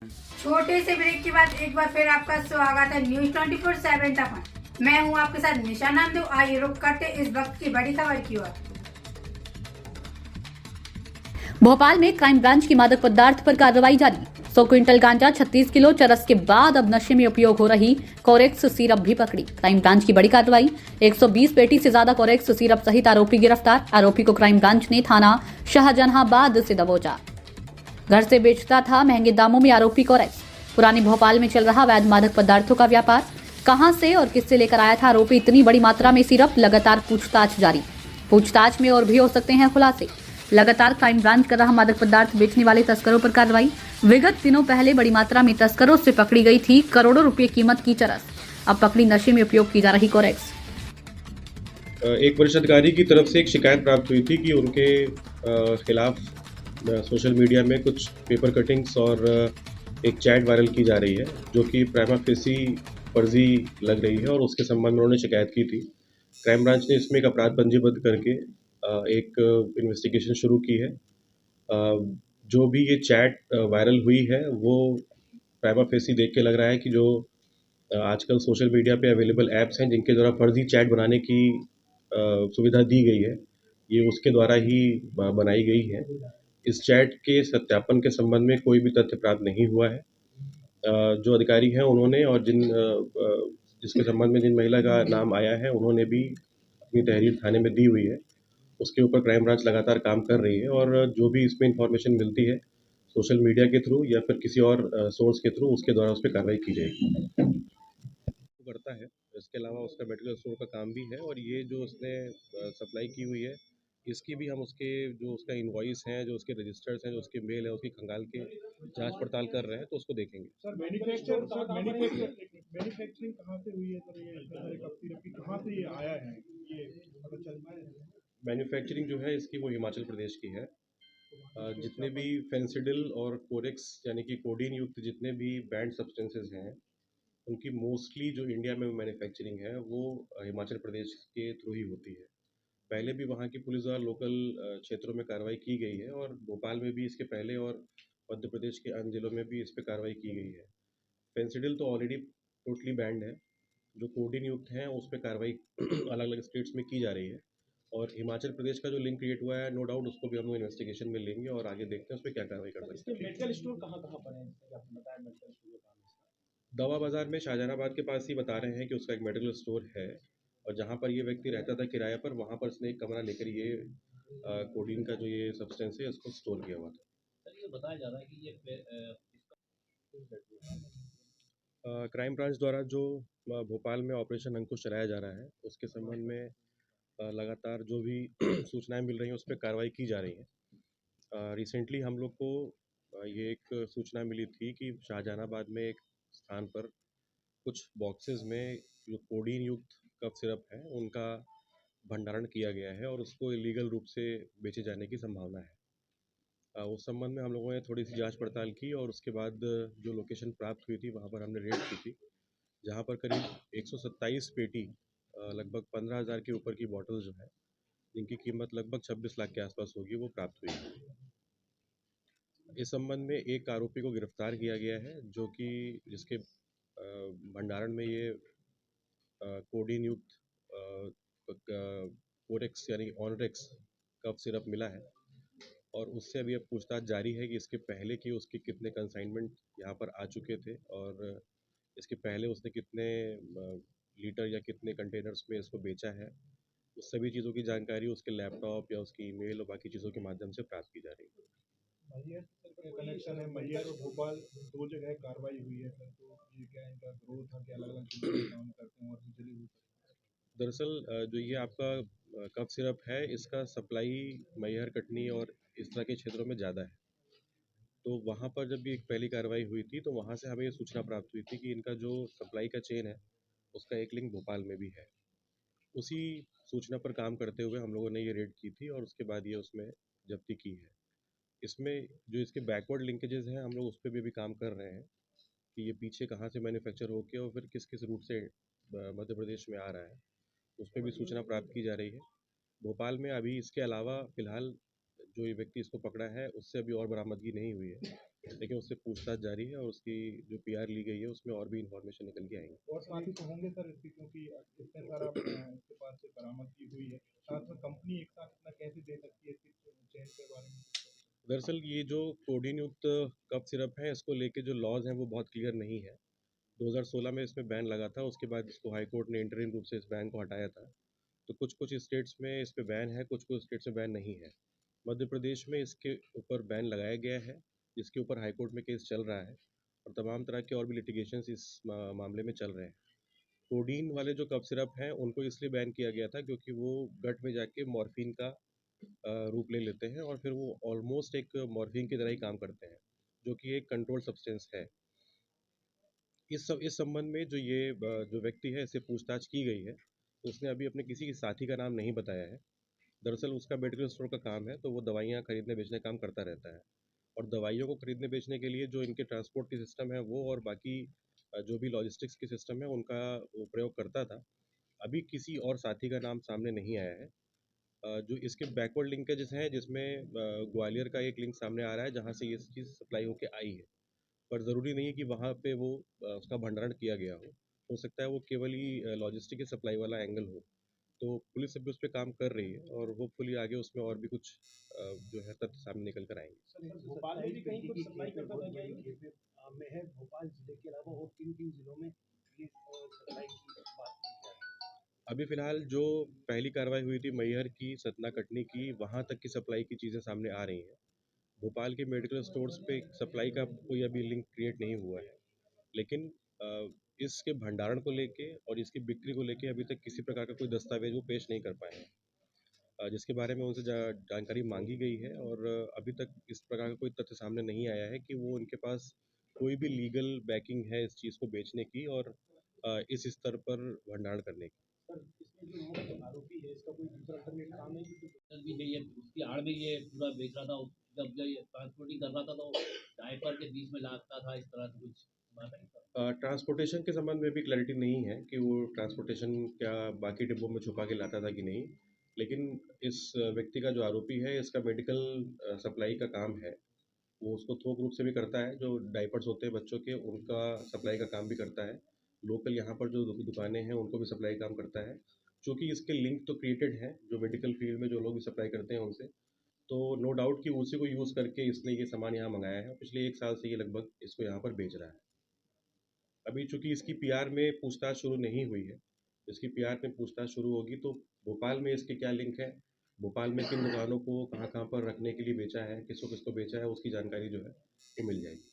छोटे से ब्रेक के बाद एक बार फिर आपका स्वागत है न्यूज 24/7 तक। मैं हूं आपके साथ निशा नामदेव। आइए रुक करते इस वक्त की बड़ी खबर की ओर। भोपाल में क्राइम ब्रांच की मादक पदार्थ पर कार्रवाई जारी। 100 क्विंटल गांजा, 36 किलो चरस के बाद अब नशे में उपयोग हो रही कोरेक्स सिरप भी पकड़ी। क्राइम ब्रांच की बड़ी कार्रवाई। 120 पेटी से ज्यादा कोरेक्स सिरप सहित आरोपी गिरफ्तार। आरोपी को क्राइम ब्रांच ने थाना शाहजहांबाद से दबोचा। घर से बेचता था महंगे दामों में आरोपी कोरेक्स। पुरानी भोपाल में चल रहा अवैध मादक पदार्थों का व्यापार। कहां से और किससे लेकर आया था आरोपी इतनी बड़ी मात्रा में सिरप? लगातार पूछताछ जारी। पूछताछ में और भी हो सकते हैं खुलासे। लगातार क्राइम ब्रांच कर रहा मादक पदार्थ बेचने वाले तस्करों पर कार्रवाई। विगत दिनों पहले बड़ी मात्रा में तस्करों से पकड़ी गई थी करोड़ों रुपए कीमत की चरस। अब पकड़ी नशे में उपयोग की जा रही कोरेक्स। एक वरिष्ठ अधिकारी की तरफ से एक शिकायत प्राप्त हुई थी कि उनके खिलाफ सोशल मीडिया में कुछ पेपर कटिंग्स और एक चैट वायरल की जा रही है, जो कि प्राइमा फेसी फर्जी लग रही है और उसके संबंध में उन्होंने शिकायत की थी। क्राइम ब्रांच ने इसमें एक अपराध पंजीबद्ध करके एक इन्वेस्टिगेशन शुरू की है। जो भी ये चैट वायरल हुई है, वो प्राइमा फेसी देख के लग रहा है कि जो आजकल सोशल मीडिया पे अवेलेबल ऐप्स हैं जिनके द्वारा फर्जी चैट बनाने की सुविधा दी गई है, ये उसके द्वारा ही बनाई गई है। इस चैट के सत्यापन के संबंध में कोई भी तथ्य प्राप्त नहीं हुआ है। जो अधिकारी हैं उन्होंने और जिसके संबंध में जिन महिला का नाम आया है, उन्होंने भी अपनी तहरीर थाने में दी हुई है। उसके ऊपर क्राइम ब्रांच लगातार काम कर रही है और जो भी इसमें इन्फॉर्मेशन मिलती है सोशल मीडिया के थ्रू या फिर किसी और सोर्स के थ्रू, उसके द्वारा उस पर कार्रवाई की जाएगी। करता है। इसके अलावा उसका मेडिकल स्टोर का काम भी है और ये जो उसने सप्लाई की हुई है, इसकी भी हम उसके जो उसका इनवॉइस है, जो उसके रजिस्टर्स हैं, जो उसके मेल है, उसकी खंगाल के जांच पड़ताल कर रहे हैं, तो उसको देखेंगे। सर मैन्युफैक्चरिंग कहाँ से हुई है सर? ये कब सिरप की कहाँ से ये आया है, ये पता चल पाया है? मैन्युफैक्चरिंग जो है इसकी वो हिमाचल प्रदेश की है। जितने भी फेंसिडिल और कोरेक्स यानी कि कोडीन युक्त जितने भी बैंड सब्सटेंसेस हैं, उनकी मोस्टली जो इंडिया में मैन्युफैक्चरिंग है वो हिमाचल प्रदेश के थ्रू ही होती है। पहले भी वहाँ की पुलिस द्वारा लोकल क्षेत्रों में कार्रवाई की गई है और भोपाल में भी इसके पहले और मध्य प्रदेश के अन्य जिलों में भी इस पर कार्रवाई की गई है। फेंसिडिल तो ऑलरेडी टोटली बैंड है। जो कोडीन युक्त हैं उस पर कार्रवाई अलग अलग स्टेट्स में की जा रही है और हिमाचल प्रदेश का जो लिंक क्रिएट हुआ है, नो डाउट उसको भी हम लोग इन्वेस्टिगेशन में लेंगे और आगे देखते हैं उस पर क्या कार्रवाई कर सकते हैं। मेडिकल स्टोर कहाँ कहाँ पर है, जैसे कि आपने बताया मेडिकल स्टोर का काम है। दवा बाजार में शाहजहानाबाद के पास ही बता रहे हैं कि उसका एक मेडिकल स्टोर है और जहाँ पर ये व्यक्ति रहता था किराए पर, वहाँ पर उसने एक कमरा लेकर ये कोडीन का जो ये सब्सटेंस है इसको स्टोर किया हुआ था। सर ये बताया जा रहा है कि ये क्राइम ब्रांच द्वारा जो भोपाल में ऑपरेशन अंकुश चलाया जा रहा है, उसके संबंध में लगातार जो भी सूचनाएं मिल रही हैं उस पर कार्रवाई की जा रही है। रिसेंटली हम लोग को ये एक सूचना मिली थी कि शाहजहानाबाद में एक स्थान पर कुछ बॉक्सेस में जो कोडीन युक्त कफ सिरप है उनका भंडारण किया गया है और उसको इलीगल रूप से बेचे जाने की संभावना है। उस संबंध में हम लोगों ने थोड़ी सी जांच पड़ताल की और उसके बाद जो लोकेशन प्राप्त हुई थी वहाँ पर हमने रेड की थी, जहाँ पर करीब 127 पेटी लगभग 15,000 के ऊपर की बॉटल जो है, जिनकी कीमत लगभग 26 लाख के आसपास होगी, वो प्राप्त हुई है। इस संबंध में एक आरोपी को गिरफ्तार किया गया है, जो कि जिसके भंडारण में ये कोडीन युक्त कोरेक्स यानी ऑनरेक्स कफ सिरप मिला है और उससे अभी अब पूछताछ जारी है कि इसके पहले की उसके कितने कंसाइनमेंट यहाँ पर आ चुके थे और इसके पहले उसने कितने लीटर या कितने कंटेनर्स में इसको बेचा है। उस सभी चीज़ों की जानकारी उसके लैपटॉप या उसकी ईमेल और बाकी चीज़ों के माध्यम से प्राप्त की जा रही है। मैयर सर का कनेक्शन है, मैयर और भोपाल दो जगह कार्रवाई हुई है सर, तो ये क्या इनका ग्रोथ था कि अलग अलग चीज़ों में काम करते हैं और बिजली भी। दरअसल जो ये आपका कफ सिरप है, इसका सप्लाई मैहर, कटनी और इस तरह के क्षेत्रों में ज़्यादा है। तो वहाँ पर जब भी एक पहली कार्रवाई हुई थी तो वहाँ से हमें ये सूचना प्राप्त हुई थी कि इनका जो सप्लाई का चेन है उसका एक लिंक भोपाल में भी है। उसी सूचना पर काम करते हुए हम लोगों ने ये रेड की थी और उसके बाद ये उसमें जब्ती की है। इसमें जो इसके बैकवर्ड लिंकेजेस हैं, हम लोग उस पर भी अभी काम कर रहे हैं कि ये पीछे कहाँ से मैन्युफैक्चर होके और फिर किस किस रूट से मध्य प्रदेश में आ रहा है, उस पर भी सूचना प्राप्त की जा रही है। भोपाल में अभी इसके अलावा फिलहाल जो ये व्यक्ति इसको पकड़ा है उससे अभी और बरामदगी नहीं हुई है। लेकिन उससे पूछताछ जारी है और उसकी जो पीआर ली गई है उसमें और भी इन्फॉर्मेशन निकल के आएंगे। और साथी तो होंगे सर इसके, क्योंकि इतने सारा इसके पास से बरामदगी हुई है, साथ में कंपनी एक साथ इतना कैसे दे सकती है, इसकी चेन के बारे में कुछ बताइए। दरअसल ये जो कोडीन युक्त कफ सिरप है इसको लेके जो लॉज हैं वो बहुत क्लियर नहीं है। 2016 में इसमें बैन लगा था, उसके बाद इसको हाई कोर्ट ने इंटरिम रूप से इस बैन को हटाया था। तो कुछ कुछ स्टेट्स में इस पे बैन है, कुछ कुछ स्टेट्स में बैन नहीं है। मध्य प्रदेश में इसके ऊपर बैन लगाया गया है, जिसके ऊपर हाई कोर्ट में केस चल रहा है और तमाम तरह के और भी लिटिगेशंस इस मामले में चल रहे हैं। कोडीन वाले जो कफ सिरप हैं उनको इसलिए बैन किया गया था क्योंकि वो गट में जाके मॉर्फिन का रूप ले लेते हैं और फिर वो ऑलमोस्ट एक मॉर्फिन की तरह ही काम करते हैं, जो कि एक कंट्रोल सब्सटेंस है। इस संबंध में जो व्यक्ति है इससे पूछताछ की गई है, तो उसने अभी अपने किसी साथी का नाम नहीं बताया है। दरअसल उसका मेडिकल स्टोर का काम है, तो वो दवाइयाँ खरीदने बेचने का काम करता रहता है और दवाइयों को खरीदने बेचने के लिए जो इनके ट्रांसपोर्ट की सिस्टम है वो और बाकी जो भी लॉजिस्टिक्स की सिस्टम है उनका वो प्रयोग करता था। अभी किसी और साथी का नाम सामने नहीं आया है। जो इसके बैकवर्ड लिंकेजेस हैं जिसमें ग्वालियर का एक लिंक सामने आ रहा है जहाँ से ये चीज़ सप्लाई होके आई है, पर ज़रूरी नहीं है कि वहाँ पे वो उसका भंडारण किया गया हो सकता है वो केवल ही लॉजिस्टिक की सप्लाई वाला एंगल हो। तो पुलिस अभी उस पे काम कर रही है और होपफुली आगे उसमें और भी कुछ जो है तथ्य सामने निकल कर आएंगे। सर, भोपाल में भी कहीं कुछ सप्लाई करता था क्या ये? में है भोपाल जिले के अलावा और किन-किन जिलों में ये सप्लाई की बात की जा रही है? अभी फ़िलहाल जो पहली कार्रवाई हुई थी मैहर की, सतना, कटनी की, वहाँ तक की सप्लाई की चीज़ें सामने आ रही हैं। भोपाल के मेडिकल स्टोर्स पे सप्लाई का कोई अभी लिंक क्रिएट नहीं हुआ है, लेकिन इसके भंडारण को लेके और इसकी बिक्री को लेके अभी तक किसी प्रकार का कोई दस्तावेज वो पेश नहीं कर पाए हैं, जिसके बारे में उनसे जानकारी मांगी गई है और अभी तक इस प्रकार का कोई तथ्य सामने नहीं आया है कि वो उनके पास कोई भी लीगल बैकिंग है इस चीज़ को बेचने की और इस स्तर पर भंडारण करने की। सर, इसमें जो मुख्य आरोपी है, इसका कोई दूसरा अल्टरनेट काम है कि भी नहीं है, उसकी आड़ में ये पूरा बेच रहा था। जब ये ट्रांसपोर्टिंग कर रहा था तो डायपर के बीच में लागता था, इस तरह से कुछ बात नहीं था। ट्रांसपोर्टेशन के संबंध में भी क्लैरिटी नहीं है कि वो ट्रांसपोर्टेशन क्या बाकी डिब्बों में छुपा के लाता था कि नहीं, लेकिन इस व्यक्ति का जो आरोपी है इसका मेडिकल सप्लाई का काम है। वो उसको थोक रूप से भी करता है, जो डायपर्स होते हैं बच्चों के उनका सप्लाई का काम भी करता है। लोकल यहाँ पर जो दुकानें हैं उनको भी सप्लाई काम करता है। चूँकि इसके लिंक तो क्रिएटेड हैं, जो मेडिकल फील्ड में जो लोग भी सप्लाई करते हैं उनसे, तो नो डाउट कि उसी को यूज़ करके इसने ये सामान यहाँ मँगाया है। पिछले 1 साल से ये लगभग इसको यहाँ पर बेच रहा है। अभी चूँकि इसकी पीआर में पूछताछ शुरू नहीं हुई है, इसकी पीआर में पूछताछ शुरू होगी तो भोपाल में इसके क्या लिंक है, भोपाल में किन दुकानों को कहाँ-कहाँ पर रखने के लिए बेचा है, किसको-किसको बेचा है, उसकी जानकारी जो है वो मिल जाएगी।